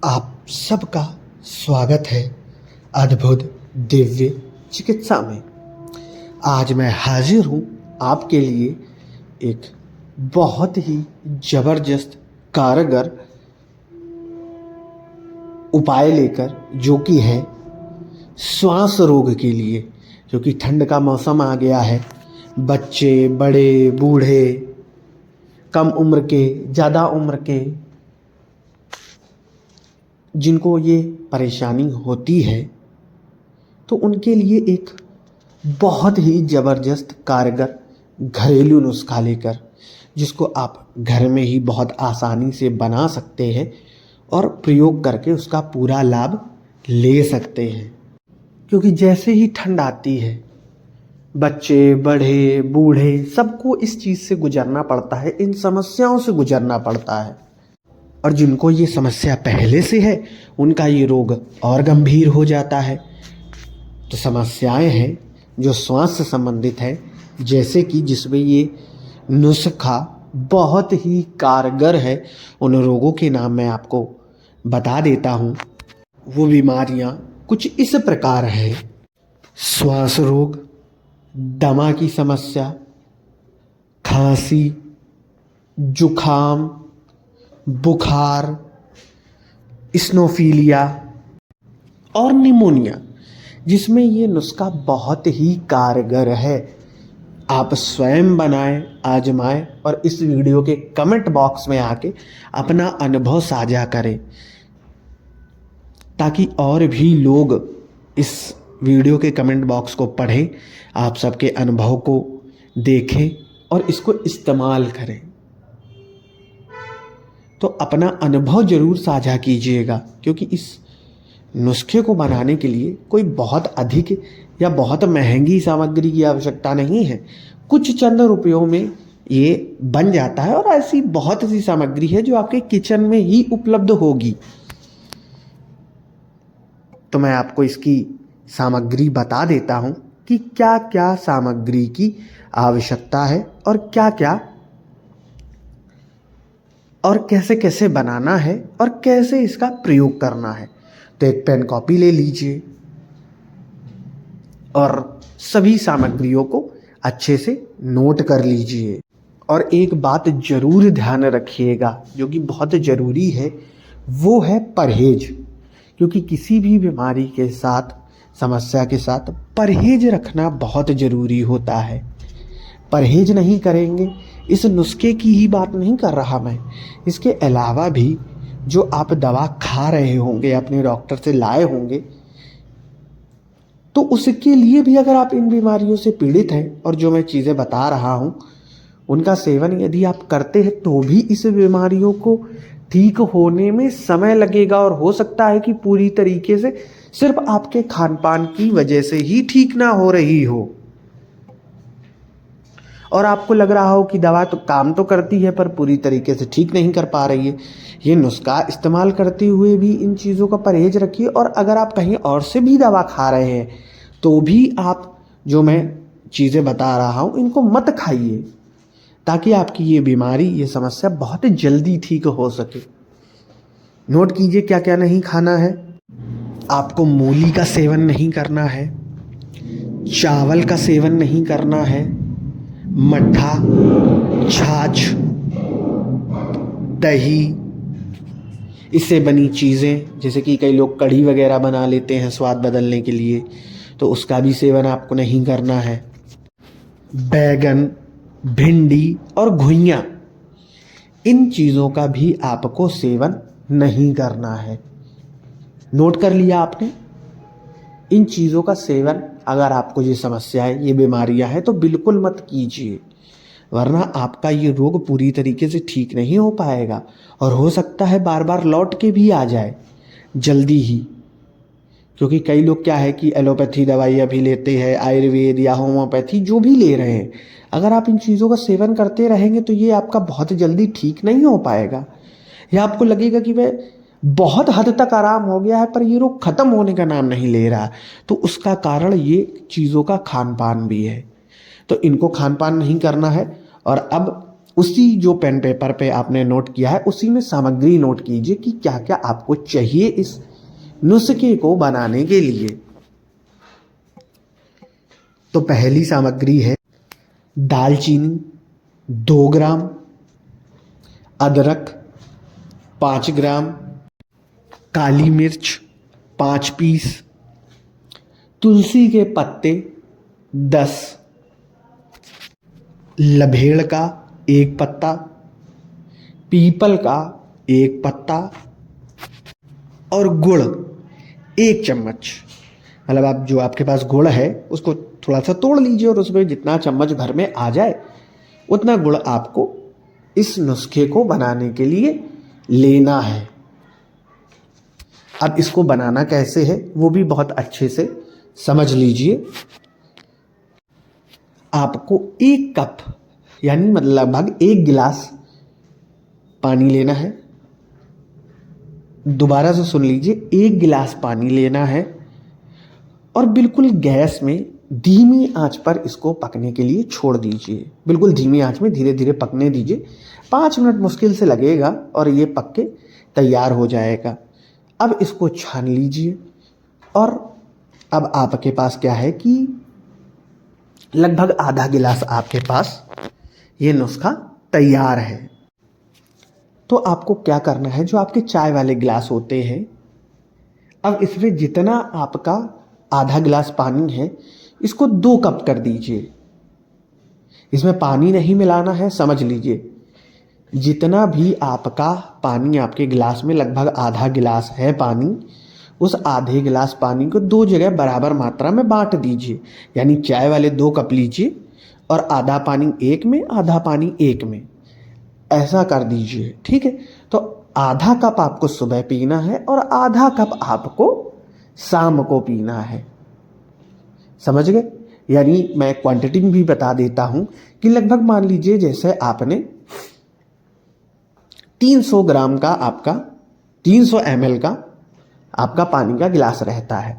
आप सबका स्वागत है अद्भुत दिव्य चिकित्सा में। आज मैं हाजिर हूँ आपके लिए एक बहुत ही ज़बरदस्त कारगर उपाय लेकर, जो कि है श्वास रोग के लिए। क्योंकि ठंड का मौसम आ गया है, बच्चे, बड़े, बूढ़े, कम उम्र के, ज़्यादा उम्र के, जिनको ये परेशानी होती है, तो उनके लिए एक बहुत ही ज़बरदस्त कारगर घरेलू नुस्खा लेकर, जिसको आप घर में ही बहुत आसानी से बना सकते हैं और प्रयोग करके उसका पूरा लाभ ले सकते हैं। क्योंकि जैसे ही ठंड आती है, बच्चे, बड़े, बूढ़े, सबको इस चीज़ से गुजरना पड़ता है, इन समस्याओं से गुजरना पड़ता है। और जिनको ये समस्या पहले से है, उनका ये रोग और गंभीर हो जाता है। तो समस्याएं हैं जो श्वास से संबंधित है, जैसे कि जिसमें ये नुस्खा बहुत ही कारगर है। उन रोगों के नाम मैं आपको बता देता हूँ। वो बीमारियाँ कुछ इस प्रकार हैं: श्वास रोग, दमा की समस्या, खांसी, जुखाम, बुखार, इस्नोफीलिया और निमोनिया, जिसमें ये नुस्खा बहुत ही कारगर है। आप स्वयं बनाएं, आजमाएं और इस वीडियो के कमेंट बॉक्स में आके अपना अनुभव साझा करें, ताकि और भी लोग इस वीडियो के कमेंट बॉक्स को पढ़ें, आप सबके अनुभव को देखें और इसको इस्तेमाल करें। तो अपना अनुभव ज़रूर साझा कीजिएगा, क्योंकि इस नुस्खे को बनाने के लिए कोई बहुत अधिक या बहुत महंगी सामग्री की आवश्यकता नहीं है। कुछ चंद रुपयों में ये बन जाता है और ऐसी बहुत सी सामग्री है जो आपके किचन में ही उपलब्ध होगी। तो मैं आपको इसकी सामग्री बता देता हूँ कि क्या क्या सामग्री की आवश्यकता है और क्या क्या और कैसे कैसे बनाना है और कैसे इसका प्रयोग करना है। तो एक पेन कॉपी ले लीजिए और सभी सामग्रियों को अच्छे से नोट कर लीजिए। और एक बात जरूर ध्यान रखिएगा, जो कि बहुत ज़रूरी है, वो है परहेज। क्योंकि किसी भी बीमारी के साथ, समस्या के साथ परहेज रखना बहुत ज़रूरी होता है। परहेज नहीं करेंगे, इस नुस्खे की ही बात नहीं कर रहा मैं, इसके अलावा भी जो आप दवा खा रहे होंगे, अपने डॉक्टर से लाए होंगे, तो उसके लिए भी अगर आप इन बीमारियों से पीड़ित हैं और जो मैं चीज़ें बता रहा हूँ उनका सेवन यदि आप करते हैं, तो भी इस बीमारियों को ठीक होने में समय लगेगा और हो सकता है कि पूरी तरीके से सिर्फ आपके खान पान की वजह से ही ठीक ना हो रही हो और आपको लग रहा हो कि दवा तो काम तो करती है पर पूरी तरीके से ठीक नहीं कर पा रही है। ये नुस्खा इस्तेमाल करते हुए भी इन चीज़ों का परहेज रखिए। और अगर आप कहीं और से भी दवा खा रहे हैं, तो भी आप जो मैं चीज़ें बता रहा हूँ इनको मत खाइए, ताकि आपकी ये बीमारी, ये समस्या बहुत जल्दी ठीक हो सके। नोट कीजिए क्या क्या नहीं खाना है। आपको मूली का सेवन नहीं करना है, चावल का सेवन नहीं करना है, मट्ठा, छाछ, दही, इससे बनी चीज़ें, जैसे कि कई लोग कढ़ी वगैरह बना लेते हैं स्वाद बदलने के लिए, तो उसका भी सेवन आपको नहीं करना है। बैगन, भिंडी और घुइयाँ, इन चीज़ों का भी आपको सेवन नहीं करना है। नोट कर लिया आपने? इन चीज़ों का सेवन अगर आपको ये समस्या है, ये बीमारियां हैं, तो बिल्कुल मत कीजिए, वरना आपका ये रोग पूरी तरीके से ठीक नहीं हो पाएगा और हो सकता है बार बार लौट के भी आ जाए जल्दी ही। क्योंकि कई लोग क्या है कि एलोपैथी दवाई अभी लेते हैं, आयुर्वेद या होम्योपैथी जो भी ले रहे हैं, अगर आप इन चीज़ों का सेवन करते रहेंगे तो ये आपका बहुत जल्दी ठीक नहीं हो पाएगा। या आपको लगेगा कि वह बहुत हद तक आराम हो गया है, पर ये रोग ख़त्म होने का नाम नहीं ले रहा। तो उसका कारण ये चीज़ों का खान पान भी है। तो इनको खान पान नहीं करना है। और अब उसी जो पेन पेपर पे आपने नोट किया है उसी में सामग्री नोट कीजिए कि क्या क्या आपको चाहिए इस नुस्खे को बनाने के लिए। तो पहली सामग्री है दालचीनी 2 ग्राम, अदरक 5 ग्राम, काली मिर्च 5 पीस, तुलसी के पत्ते 10, लभेड़ का 1 पत्ता, पीपल का 1 पत्ता और गुड़ 1 चम्मच। मतलब आप जो आपके पास गुड़ है उसको थोड़ा सा तोड़ लीजिए और उसमें जितना चम्मच भर में आ जाए उतना गुड़ आपको इस नुस्खे को बनाने के लिए लेना है। अब इसको बनाना कैसे है वो भी बहुत अच्छे से समझ लीजिए। आपको 1 कप यानी मतलब लगभग 1 गिलास पानी लेना है। दोबारा से सुन लीजिए, 1 गिलास पानी लेना है और बिल्कुल गैस में धीमी आंच पर इसको पकने के लिए छोड़ दीजिए। बिल्कुल धीमी आंच में धीरे धीरे पकने दीजिए। 5 मिनट मुश्किल से लगेगा और ये पक के तैयार हो जाएगा। अब इसको छान लीजिए और अब आपके पास क्या है कि लगभग आधा गिलास आपके पास ये नुस्खा तैयार है। तो आपको क्या करना है, जो आपके चाय वाले गिलास होते हैं, अब इसमें जितना आपका आधा गिलास पानी है इसको 2 कप कर दीजिए। इसमें पानी नहीं मिलाना है, समझ लीजिए। जितना भी आपका पानी आपके गिलास में लगभग आधा गिलास है पानी, उस आधे गिलास पानी को 2 जगह बराबर मात्रा में बांट दीजिए। यानी चाय वाले 2 कप लीजिए और आधा पानी एक में, आधा पानी एक में, ऐसा कर दीजिए। ठीक है, तो आधा कप आपको सुबह पीना है और आधा कप आपको शाम को पीना है। समझ गए? यानी मैं क्वांटिटी भी बता देता हूं कि लगभग मान लीजिए जैसे आपने 300 ग्राम का आपका 300 ml का आपका पानी का गिलास रहता है।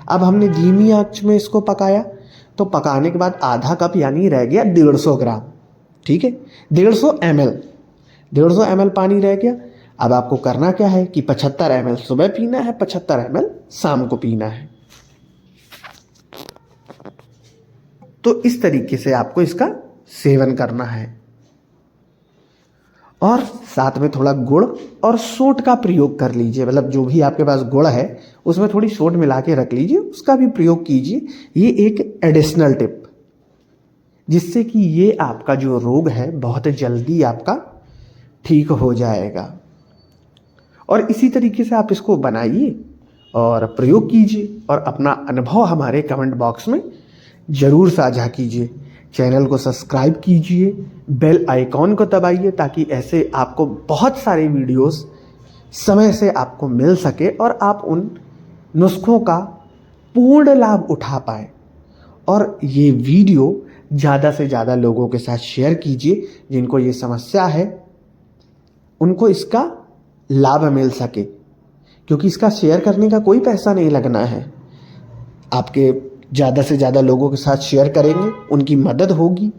अब हमने धीमी आंच में इसको पकाया, तो पकाने के बाद आधा कप यानी रह गया 150 ग्राम। ठीक है, 150 ml पानी रह गया। अब आपको करना क्या है कि 75 ml सुबह पीना है, 75 ml शाम को पीना है। तो इस तरीके से आपको इसका सेवन करना है और साथ में थोड़ा गुड़ और सोंठ का प्रयोग कर लीजिए। मतलब जो भी आपके पास गुड़ है उसमें थोड़ी सोंठ मिला के रख लीजिए, उसका भी प्रयोग कीजिए। ये एक एडिशनल टिप, जिससे कि ये आपका जो रोग है बहुत जल्दी आपका ठीक हो जाएगा। और इसी तरीके से आप इसको बनाइए और प्रयोग कीजिए और अपना अनुभव हमारे कमेंट बॉक्स में ज़रूर साझा कीजिए। चैनल को सब्सक्राइब कीजिए, बेल आइकॉन को दबाइए ताकि ऐसे आपको बहुत सारे वीडियोस समय से आपको मिल सके और आप उन नुस्खों का पूर्ण लाभ उठा पाए। और ये वीडियो ज़्यादा से ज़्यादा लोगों के साथ शेयर कीजिए जिनको ये समस्या है, उनको इसका लाभ मिल सके। क्योंकि इसका शेयर करने का कोई पैसा नहीं लगना है। आपके ज़्यादा से ज़्यादा लोगों के साथ शेयर करेंगे, उनकी मदद होगी,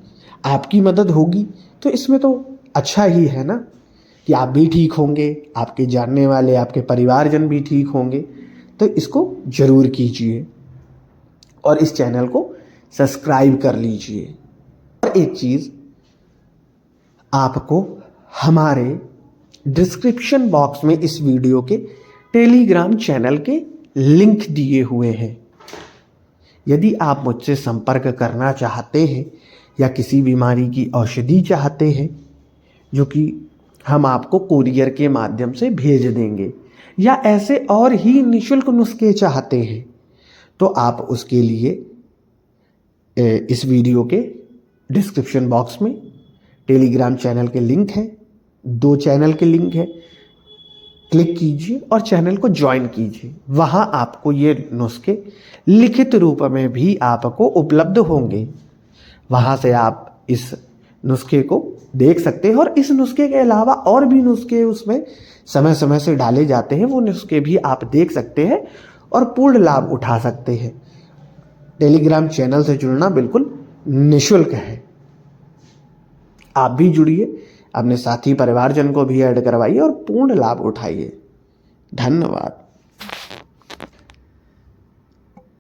आपकी मदद होगी, तो इसमें तो अच्छा ही है ना कि आप भी ठीक होंगे, आपके जानने वाले, आपके परिवारजन भी ठीक होंगे। तो इसको ज़रूर कीजिए और इस चैनल को सब्सक्राइब कर लीजिए। और एक चीज़, आपको हमारे डिस्क्रिप्शन बॉक्स में इस वीडियो के टेलीग्राम चैनल के लिंक दिए हुए हैं। यदि आप मुझसे संपर्क करना चाहते हैं या किसी बीमारी की औषधि चाहते हैं जो कि हम आपको कुरियर के माध्यम से भेज देंगे, या ऐसे और ही निःशुल्क नुस्खे चाहते हैं, तो आप उसके लिए इस वीडियो के डिस्क्रिप्शन बॉक्स में टेलीग्राम चैनल के लिंक है, 2 चैनल के लिंक है, क्लिक कीजिए और चैनल को ज्वाइन कीजिए। वहाँ आपको ये नुस्खे लिखित रूप में भी आपको उपलब्ध होंगे। वहाँ से आप इस नुस्खे को देख सकते हैं और इस नुस्खे के अलावा और भी नुस्खे उसमें समय समय से डाले जाते हैं, वो नुस्खे भी आप देख सकते हैं और पूर्ण लाभ उठा सकते हैं। टेलीग्राम चैनल से जुड़ना बिल्कुल निःशुल्क है। आप भी जुड़िए, अपने साथी परिवारजन को भी ऐड करवाइए और पूर्ण लाभ उठाइए। धन्यवाद।